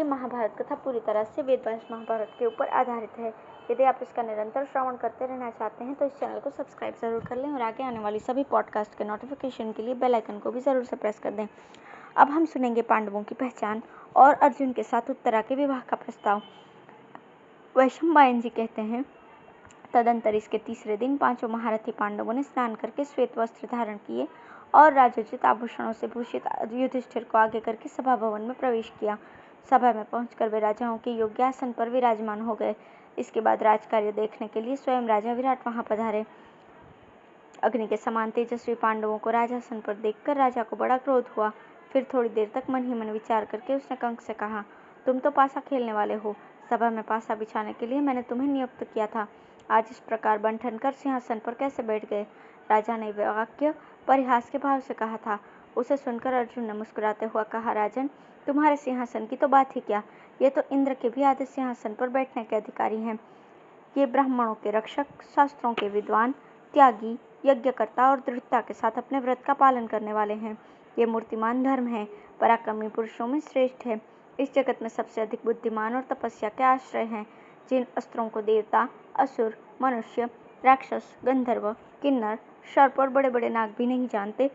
महाभारत कथा पूरी तरह से वेदव्यास महाभारत के ऊपर आधारित है। यदि आप इसका निरंतर श्रवण करते रहना चाहते हैं तो इस चैनल को सब्सक्राइब जरूर कर लें और आगे आने वाली सभी पॉडकास्ट के नोटिफिकेशन के लिए बेल आइकन को भी जरूर से प्रेस कर दें। अब हम सुनेंगे पांडवों की पहचान और अर्जुन के साथ उत्तरा के विवाह का प्रस्ताव। वैशंपायन जी कहते हैं, तदंतर इसके तीसरे दिन पांचों महारथी पांडवों ने स्नान करके श्वेत वस्त्र धारण किए और राजोचित आभूषणों से भूषित युधिष्ठिर को आगे करके सभा भवन में प्रवेश किया। सभा में पहुंचकर वे राजाओं के योग्य आसन पर विराजमान हो गए। इसके बाद राजकार्य देखने के लिए स्वयं राजा विराट वहां पधारे। अग्नि के समान तेजस्वी पांडवों को राजासन पर देखकर राजा को बड़ा क्रोध हुआ। फिर थोड़ी देर तक मन ही मन विचार करके उसने कंस से कहा, तुम तो पासा खेलने वाले हो। सभा में पासा बिछाने के लिए मैंने तुम्हें नियुक्त किया था। आज इस प्रकार बंठन कर सिंहासन पर कैसे बैठ गए? राजा ने वाक्य परिहास के भाव से कहा था। उसे सुनकर अर्जुन ने मुस्कुराते हुआ कहा, राजन, तुम्हारे सिंहासन की तो बात ही क्या, ये तो इंद्र के भी आधे सिंहासन पर बैठने के अधिकारी हैं। ये ब्राह्मणों के रक्षक, शास्त्रों के विद्वान, त्यागी, यज्ञकर्ता और दृढ़ता के साथ अपने व्रत का पालन करने वाले हैं। ये मूर्तिमान धर्म है, पराक्रमी पुरुषों में श्रेष्ठ है। इस जगत में सबसे अधिक बुद्धिमान और तपस्या के आश्रय हैं। जिन अस्त्रों को देवता, असुर, मनुष्य, राक्षस, गंधर्व, किन्नर, सर्प और बड़े बड़े नाग भी नहीं जानते,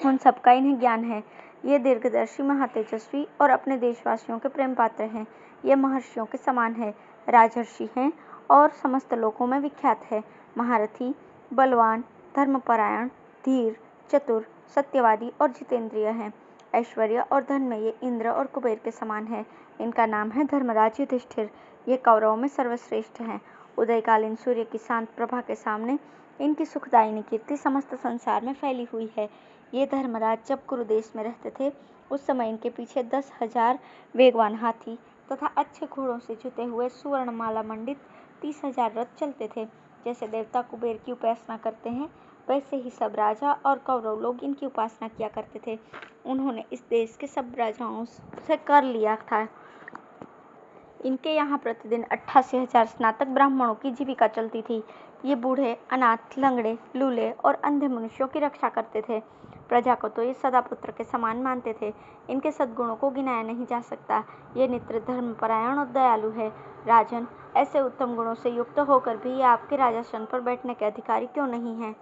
उन सबका इन्हें ज्ञान है। ये दीर्घदर्शी, महातेजस्वी और अपने देशवासियों के प्रेम पात्र हैं। ये महर्षियों के समान है, राजर्षि हैं और समस्त लोकों में विख्यात है। महारथी, बलवान, धर्मपरायण, धीर, चतुर, सत्यवादी और जितेंद्रिय हैं। ऐश्वर्य और धन में ये इंद्र और कुबेर के समान है। इनका नाम है धर्मराज युधिष्ठिर। ये कौरवों में सर्वश्रेष्ठ हैं। उदयकालीन सूर्य की शांत प्रभा के सामने इनकी सुखदायिनी कीर्ति समस्त संसार में फैली हुई है। ये धर्मराज जब कुरुदेश में रहते थे उस समय इनके पीछे 10,000 वेगवान हाथी तथा अच्छे घोड़ों से जुते हुए सुवर्णमाला मंडित 30,000 रथ चलते थे। जैसे देवता कुबेर की उपासना करते हैं वैसे ही सब राजा और कौरव लोग इनकी उपासना किया करते थे। उन्होंने इस देश के सब राजाओं से कर लिया था। इनके यहाँ प्रतिदिन 88,000 स्नातक ब्राह्मणों की जीविका चलती थी। ये बूढ़े, अनाथ, लंगड़े, लूले और अंधे मनुष्यों की रक्षा करते थे। प्रजा को तो ये सदा पुत्र के समान मानते थे। इनके सद्गुणों को गिनाया नहीं जा सकता। ये नित्य धर्मपरायण और दयालु है। राजन, ऐसे उत्तम गुणों से युक्त होकर भी ये आपके राजासन पर बैठने के अधिकारी क्यों नहीं हैं?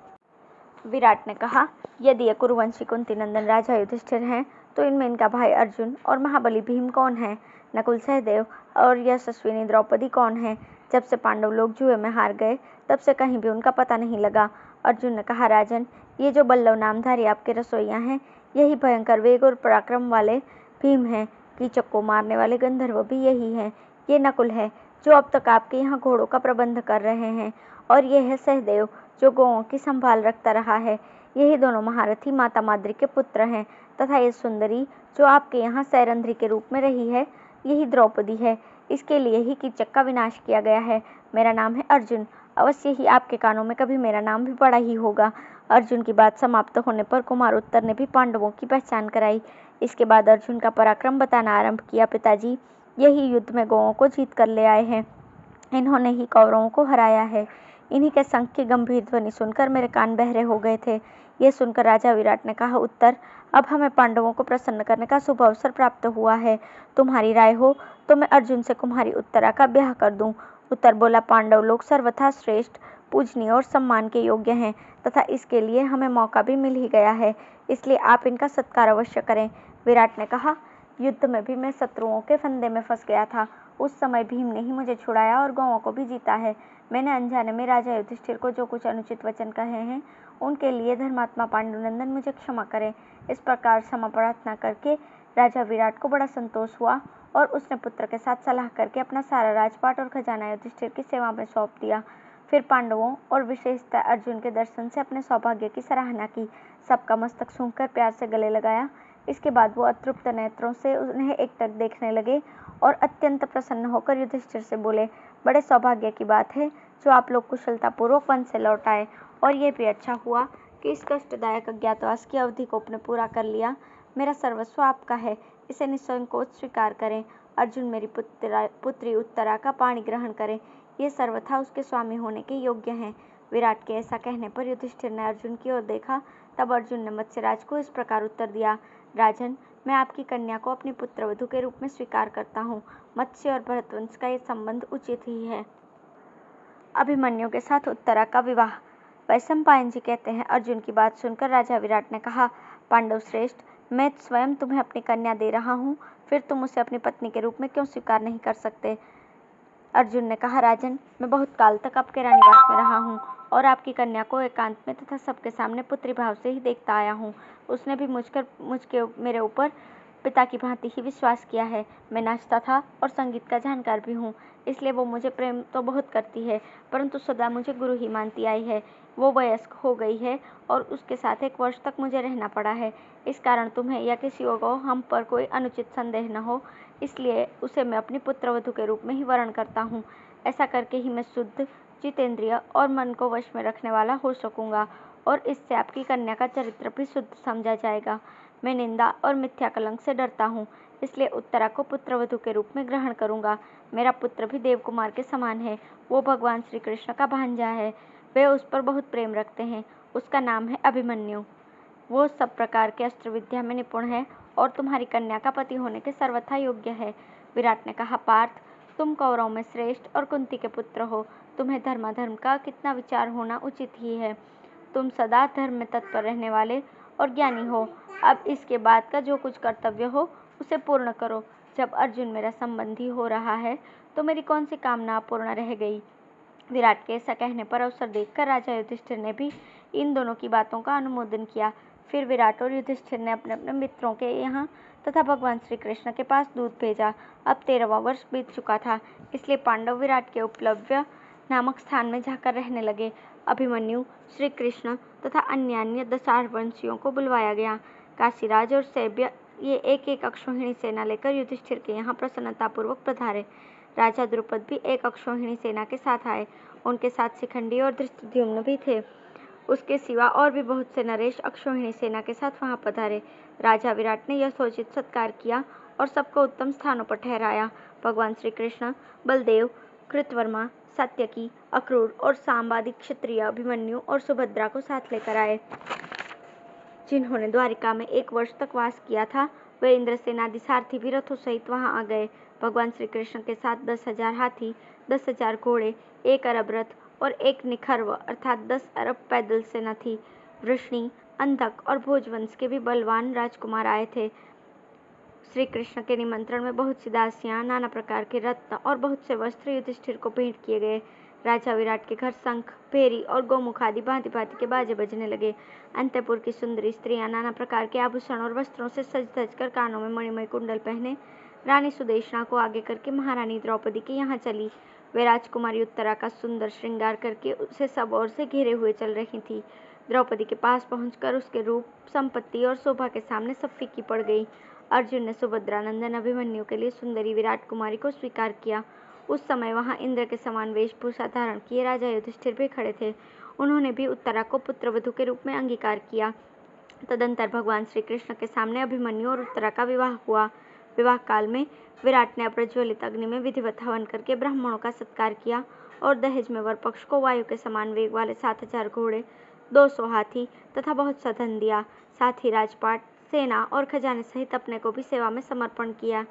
विराट ने कहा, यदि ये कुरुवंशी कुंती नंदन राजा युधिष्ठिर हैं तो इनमें इनका भाई अर्जुन और महाबली भीम कौन है? नकुल, सहदेव और यशस्विनी द्रौपदी कौन है? जब से पांडव लोग जुए में हार गए तब से कहीं भी उनका पता नहीं लगा। अर्जुन ने कहा, राजन, ये जो बल्लव नामधारी आपके रसोइया हैं यही भयंकर वेग और पराक्रम वाले भीम हैं। कीचक को मारने वाले गंधर्व भी यही हैं। ये नकुल है जो अब तक आपके यहाँ घोड़ों का प्रबंध कर रहे हैं और ये है सहदेव जो गौओं की संभाल रखता रहा है। यही दोनों महारथी माता माद्री के पुत्र हैं तथा ये सुंदरी जो आपके यहाँ सैरंध्री के रूप में रही है यही द्रौपदी है। इसके लिए ही कीचक का विनाश किया गया है। मेरा नाम है अर्जुन। अवश्य ही आपके कानों में कभी मेरा नाम भी पड़ा ही होगा। अर्जुन की बात समाप्त होने पर कुमार उत्तर ने भी पांडवों की पहचान कराई। इसके बाद अर्जुन का पराक्रम बताना आरंभ किया। पिताजी, यही युद्ध में गौओं को जीत कर ले आए हैं। इन्होंने ही कौरवों को हराया है। इन्हीं के शंख की गंभीर ध्वनि सुनकर मेरे कान बहरे हो गए थे। ये सुनकर राजा विराट ने कहा, उत्तर, अब हमें पांडवों को प्रसन्न करने का शुभ अवसर प्राप्त हुआ है। तुम्हारी राय हो तो मैं अर्जुन से कुमारी उत्तरा का ब्याह कर दूं। उत्तर बोला, पांडव लोग सर्वथा श्रेष्ठ, पूजनीय और सम्मान के योग्य हैं तथा इसके लिए हमें मौका भी मिल ही गया है, इसलिए आप इनका सत्कार अवश्य करें। विराट ने कहा, युद्ध में भी मैं शत्रुओं के फंदे में फंस गया था। उस समय भीम ने ही मुझे छुड़ाया और गौओं को भी जीता है। मैंने अनजाने में राजा युधिष्ठिर को जो कुछ अनुचित वचन कहे हैं उनके लिए धर्मात्मा पांडुनंदन मुझे क्षमा करें। इस प्रकार क्षमा प्रार्थना करके राजा विराट को बड़ा संतोष हुआ और उसने पुत्र के साथ सलाह करके अपना सारा राजपाट और खजाना युधिष्ठिर की सेवा में सौंप दिया। फिर पांडवों और विशेषतः अर्जुन के दर्शन से अपने सौभाग्य की सराहना की। सबका मस्तक सूंघकर प्यार से गले लगाया। इसके बाद वो अतृप्त नेत्रों से उन्हें एकटक देखने लगे और अत्यंत प्रसन्न होकर युधिष्ठिर से बोले, बड़े सौभाग्य की बात है जो आप लोग कुशलतापूर्वक वन से लौट आए और ये भी अच्छा हुआ कि इस कष्टदायक अज्ञातवास की अवधि को आपने पूरा कर लिया। मेरा सर्वस्व आपका है, इसे निसंकोच स्वीकार करें। अर्जुन मेरी पुत्री उत्तरा का पाणी ग्रहण करें। ये सर्वथा उसके स्वामी होने के योग्य हैं। विराट के ऐसा कहने पर युधिष्ठिर ने अर्जुन की ओर देखा। तब अर्जुन ने मत्स्यराज को इस प्रकार उत्तर दिया, राजन, मैं आपकी कन्या को अपनी पुत्रवधू के रूप में स्वीकार करता हूँ। मत्स्य और भरतवंश का ये संबंध उचित ही है। अभिमन्यु के साथ उत्तरा का विवाह। वैशंपायन जी कहते हैं, अर्जुन की बात सुनकर राजा विराट ने कहा, पांडव श्रेष्ठ, मैं स्वयं तुम्हें अपनी कन्या दे रहा हूँ, फिर तुम उसे अपनी पत्नी के रूप में क्यों स्वीकार नहीं कर सकते? अर्जुन ने कहा, राजन, मैं बहुत काल तक आपके रानीवास में रहा हूँ और आपकी कन्या को एकांत में तथा सबके सामने पुत्री भाव से ही देखता आया हूँ। उसने भी मेरे ऊपर पिता की भांति ही विश्वास किया है। मैं नाचता था और संगीत का जानकार भी हूँ, इसलिए वो मुझे प्रेम तो बहुत करती है, परंतु सदा मुझे गुरु ही मानती आई है। वो वयस्क हो गई है और उसके साथ 1 वर्ष तक मुझे रहना पड़ा है। इस कारण तुम्हें या किसी को हम पर कोई अनुचित संदेह न हो, इसलिए उसे मैं अपनी पुत्रवधू के रूप में ही वर्ण करता हूँ। ऐसा करके ही मैं शुद्ध, जितेंद्रिय और मन को वश में रखने वाला हो सकूंगा और इससे आपकी कन्या का चरित्र भी शुद्ध समझा जाएगा। मैं निंदा और मिथ्या कलंक से डरता हूँ, इसलिए उत्तरा को पुत्रवधू के रूप में ग्रहण करूंगा। मेरा पुत्र भी देव कुमार के समान है। वो भगवान श्री कृष्ण का भांजा है। वे उस पर बहुत प्रेम रखते हैं। उसका नाम है अभिमन्यु। वो सब प्रकार के अस्त्र विद्या में निपुण है और तुम्हारी कन्या का पति होने के सर्वथा योग्य है। विराट ने कहा, पार्थ, तुम कौरवों में श्रेष्ठ और कुंती के पुत्र हो। तुम्हें धर्माधर्म का कितना विचार होना उचित ही है। तुम सदा धर्म में तत्पर रहने वाले और ज्ञानी हो। अब इसके बाद का जो कुछ कर्तव्य हो उसे पूर्ण करो। जब अर्जुन मेरा संबंधी हो रहा है तो मेरी कौन सी कामना अपूर्ण रह गई? विराट के ऐसा कहने पर अवसर देखकर राजा युधिष्ठिर ने भी इन दोनों की बातों का अनुमोदन किया। फिर विराट और युधिष्ठिर ने अपने अपने मित्रों के यहाँ तथा भगवान श्री कृष्ण के पास दूत भेजा। अब 13वां वर्ष बीत चुका था, इसलिए पांडव विराट के उपलव्य नामक स्थान में जाकर रहने लगे। अभिमन्यु, श्री कृष्ण तथा अन्य 10 वंशियों को बुलवाया गया। काशीराज और सैब्य ये एक अक्षौहिणी सेना लेकर युधिष्ठिर के यहाँ प्रसन्नतापूर्वक पधारे। राजा द्रुपद भी एक अक्षौहिणी सेना के साथ आए। उनके साथ शिखंडी और धृष्टद्युम्न भी थे। उसके सिवा और भी बहुत से नरेश अक्षौहिणी सेना के साथ वहां पधारे। राजा विराट ने यथोचित सत्कार किया और सबको उत्तम स्थानों पर ठहराया। भगवान श्री कृष्ण, बलदेव, कृतवर्मा, सात्यकी, अक्रूर और सांबादी क्षत्रिय अभिमन्यु और सुभद्रा को साथ लेकर आए। जिन्होंने द्वारिका में 1 वर्ष तक वास किया था, वे इंद्रसेनादि सारथी भी रथों सहित वहां आ गए। भगवान श्री कृष्ण के साथ 10,000 हाथी, 10,000 घोड़े, 1 अरब रथ और 1 निखर्व अर्थात 10 अरब पैदल सेना थी। वृष्णि, अंधक और भोजवंश के भी बलवान राजकुमार आए थे। श्री कृष्ण के निमंत्रण में बहुत सी दासियां, नाना प्रकार के रत्न और बहुत से वस्त्र युधिष्ठिर को भेंट किए गए। राजा विराट के घर शंख, भेरी और गोमुख आदि भांति भांति के बाजे बजने लगे। अंतपुर की सुंदरी स्त्रियां नाना प्रकार के आभूषण और वस्त्रों से सज धज कर कानों में मणिमय कुंडल पहने रानी सुदेशना को आगे करके महारानी द्रौपदी के यहाँ चली। वे राजकुमारी उत्तरा का सुंदर श्रृंगार करके उसे सब ओर से घेरे हुए चल रही थी। द्रौपदी के पास पहुंचकर उसके रूप, संपत्ति और शोभा के सामने सब फीकी पड़ गई। अर्जुन ने सुभद्रा नंदन अभिमन्यु के लिए सुंदरी विराट कुमारी को स्वीकार किया। उस समय वहां इंद्र के समान वेशभूषा धारण किए राजा युधिष्ठिर भी खड़े थे। उन्होंने भी उत्तरा को पुत्रवधू के रूप में अंगीकार किया। तदंतर भगवान श्री कृष्ण के सामने अभिमन्यु और उत्तरा का विवाह हुआ। विवाह काल में विराट ने अप्रज्वलित अग्नि में विधिवत हवन करके ब्राह्मणों का सत्कार किया और दहेज में वर पक्ष को वायु के समान वेग वाले 7,000 घोड़े, 200 हाथी तथा बहुत सा धन दिया। साथ ही राजपाट, सेना और खजाने सहित अपने को भी सेवा में समर्पण किया।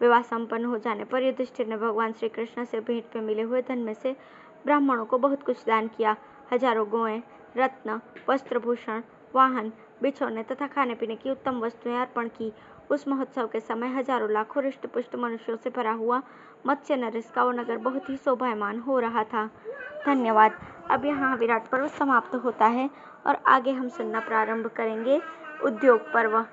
विवाह संपन्न हो जाने पर युधिष्ठिर ने भगवान श्री कृष्ण से भेंट में मिले हुए धन में से ब्राह्मणों को बहुत कुछ दान किया। हजारों गौएं, रत्न, वस्त्रभूषण, वाहन, बिछौने तथा खाने पीने की उत्तम वस्तुएं अर्पण की। उस महोत्सव के समय हजारों लाखों हृष्ट पुष्ट मनुष्यों से भरा हुआ मत्स्य नरेश का वो नगर बहुत ही शोभायमान हो रहा था। धन्यवाद। अब यहाँ विराट पर्व समाप्त होता है और आगे हम सुनना प्रारंभ करेंगे उद्योग पर्व।